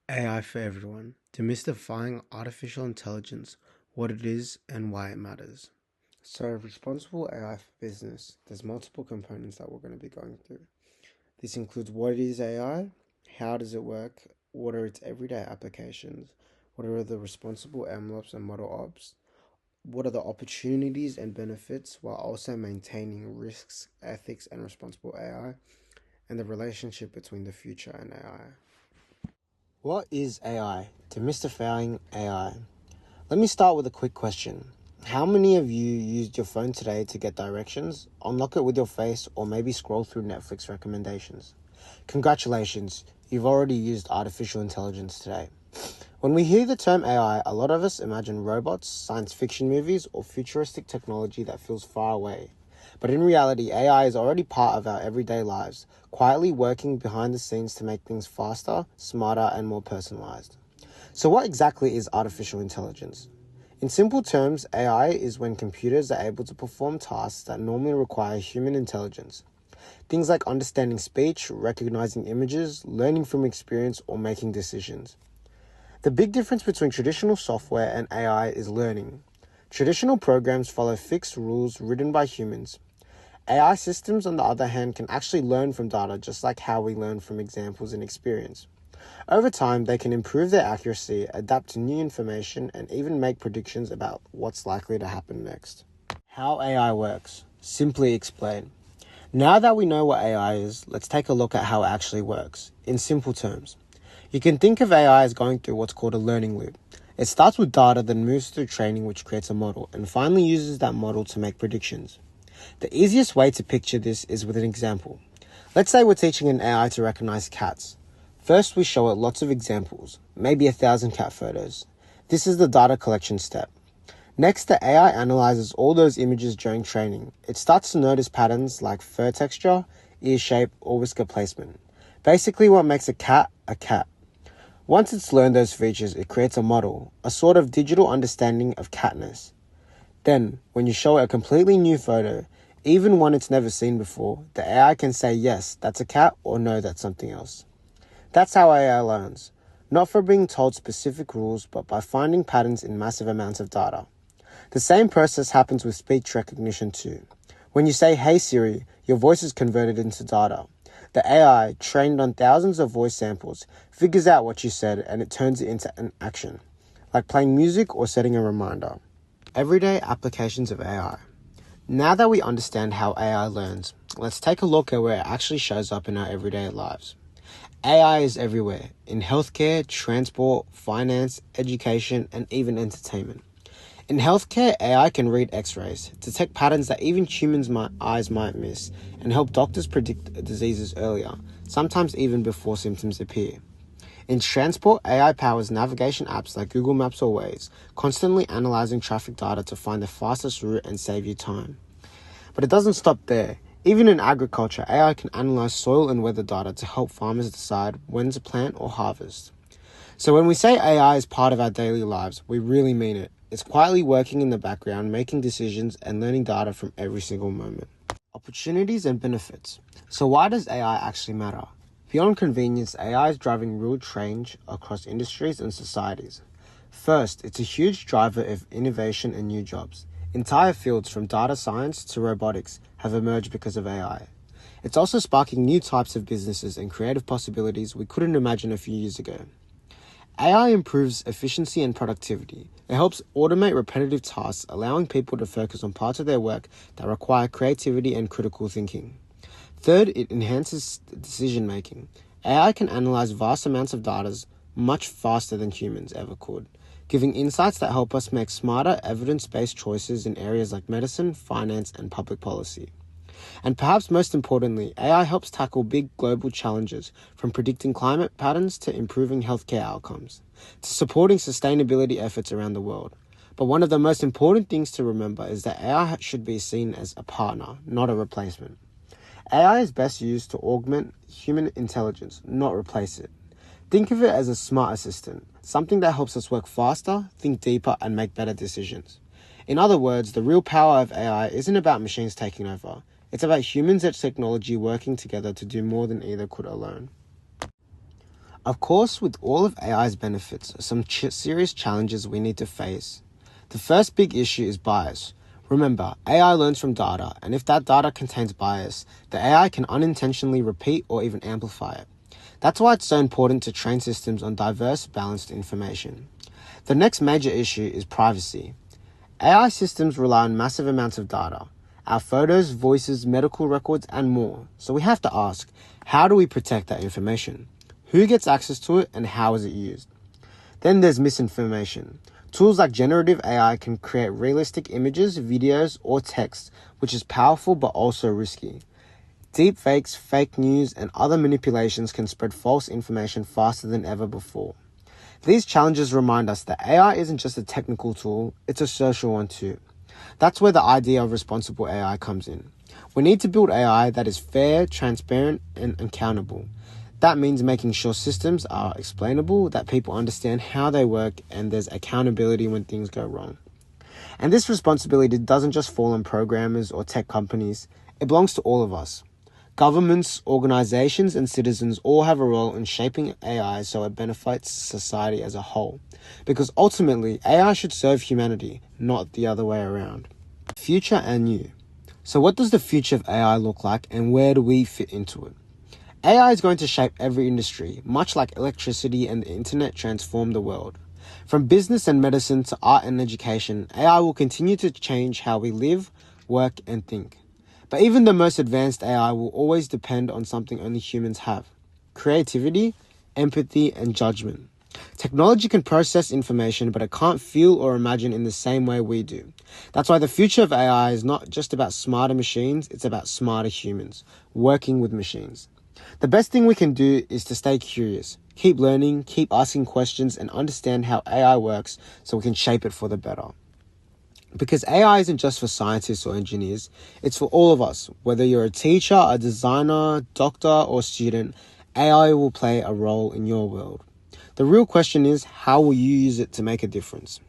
AI for everyone, demystifying artificial intelligence, what it is and why it matters. So, responsible AI for business, there's multiple components that we're going to be going through. This includes what is AI, how does it work, what are its everyday applications, what are the responsible MLOps and Model Ops, what are the opportunities and benefits while also maintaining risks, ethics, and responsible AI, and the relationship between the future and AI. What is AI? Demystifying AI. Let me start with a quick question. How many of you used your phone today to get directions, unlock it with your face, or maybe scroll through Netflix recommendations? Congratulations, you've already used artificial intelligence today. When we hear the term AI, a lot of us imagine robots, science fiction movies, or futuristic technology that feels far away. But in reality, AI is already part of our everyday lives, quietly working behind the scenes to make things faster, smarter, and more personalized. So what exactly is artificial intelligence? In simple terms, AI is when computers are able to perform tasks that normally require human intelligence. Things like understanding speech, recognizing images, learning from experience, or making decisions. The big difference between traditional software and AI is learning. Traditional programs follow fixed rules written by humans. AI systems, on the other hand, can actually learn from data just like how we learn from examples and experience. Over time, they can improve their accuracy, adapt to new information, and even make predictions about what's likely to happen next. How AI works. Simply explain. Now that we know what AI is, let's take a look at how it actually works. In simple terms, you can think of AI as going through what's called a learning loop. It starts with data, then moves through training, which creates a model, and finally uses that model to make predictions. The easiest way to picture this is with an example. Let's say we're teaching an AI to recognize cats. First, we show it lots of examples, maybe 1,000 cat photos. This is the data collection step. Next, the AI analyzes all those images during training. It starts to notice patterns like fur texture, ear shape, or whisker placement. Basically, what makes a cat a cat. Once it's learned those features, it creates a model, a sort of digital understanding of catness. Then, when you show it a completely new photo, even one it's never seen before, the AI can say yes, that's a cat, or no, that's something else. That's how AI learns. Not from being told specific rules, but by finding patterns in massive amounts of data. The same process happens with speech recognition too. When you say, "Hey Siri," your voice is converted into data. The AI, trained on thousands of voice samples, figures out what you said and it turns it into an action, like playing music or setting a reminder. Everyday applications of AI. Now that we understand how AI learns, let's take a look at where it actually shows up in our everyday lives. AI is everywhere, in healthcare, transport, finance, education, and even entertainment. In healthcare, AI can read x-rays, detect patterns that even humans' eyes might miss, and help doctors predict diseases earlier, sometimes even before symptoms appear. In transport, AI powers navigation apps like Google Maps or Waze, constantly analyzing traffic data to find the fastest route and save you time. But it doesn't stop there. Even in agriculture, AI can analyze soil and weather data to help farmers decide when to plant or harvest. So when we say AI is part of our daily lives, we really mean it. It's quietly working in the background, making decisions and learning data from every single moment. Opportunities and benefits. So why does AI actually matter? Beyond convenience, AI is driving real change across industries and societies. First, it's a huge driver of innovation and new jobs. Entire fields from data science to robotics have emerged because of AI. It's also sparking new types of businesses and creative possibilities we couldn't imagine a few years ago. AI improves efficiency and productivity. It helps automate repetitive tasks, allowing people to focus on parts of their work that require creativity and critical thinking. Third, it enhances decision-making. AI can analyze vast amounts of data much faster than humans ever could, giving insights that help us make smarter, evidence-based choices in areas like medicine, finance, and public policy. And perhaps most importantly, AI helps tackle big global challenges, from predicting climate patterns to improving healthcare outcomes, to supporting sustainability efforts around the world. But one of the most important things to remember is that AI should be seen as a partner, not a replacement. AI is best used to augment human intelligence, not replace it. Think of it as a smart assistant, something that helps us work faster, think deeper, and make better decisions. In other words, the real power of AI isn't about machines taking over. It's about humans and technology working together to do more than either could alone. Of course, with all of AI's benefits, some serious challenges we need to face. The first big issue is bias. Remember, AI learns from data, and if that data contains bias, the AI can unintentionally repeat or even amplify it. That's why it's so important to train systems on diverse, balanced information. The next major issue is privacy. AI systems rely on massive amounts of data, our photos, voices, medical records, and more. So we have to ask, how do we protect that information? Who gets access to it and how is it used? Then there's misinformation. Tools like generative AI can create realistic images, videos, or text, which is powerful but also risky. Deepfakes, fake news, and other manipulations can spread false information faster than ever before. These challenges remind us that AI isn't just a technical tool, it's a social one too. That's where the idea of responsible AI comes in. We need to build AI that is fair, transparent, and accountable. That means making sure systems are explainable, that people understand how they work, and there's accountability when things go wrong. And this responsibility doesn't just fall on programmers or tech companies, it belongs to all of us. Governments, organizations, and citizens all have a role in shaping AI so it benefits society as a whole. Because ultimately, AI should serve humanity, not the other way around. Future and you. So what does the future of AI look like and where do we fit into it? AI is going to shape every industry, much like electricity and the internet transformed the world. From business and medicine to art and education, AI will continue to change how we live, work, and think. But even the most advanced AI will always depend on something only humans have: creativity, empathy, and judgment. Technology can process information, but it can't feel or imagine in the same way we do. That's why the future of AI is not just about smarter machines, it's about smarter humans, working with machines. The best thing we can do is to stay curious, keep learning, keep asking questions, and understand how AI works so we can shape it for the better. Because AI isn't just for scientists or engineers, it's for all of us. Whether you're a teacher, a designer, doctor, or student, AI will play a role in your world. The real question is, how will you use it to make a difference?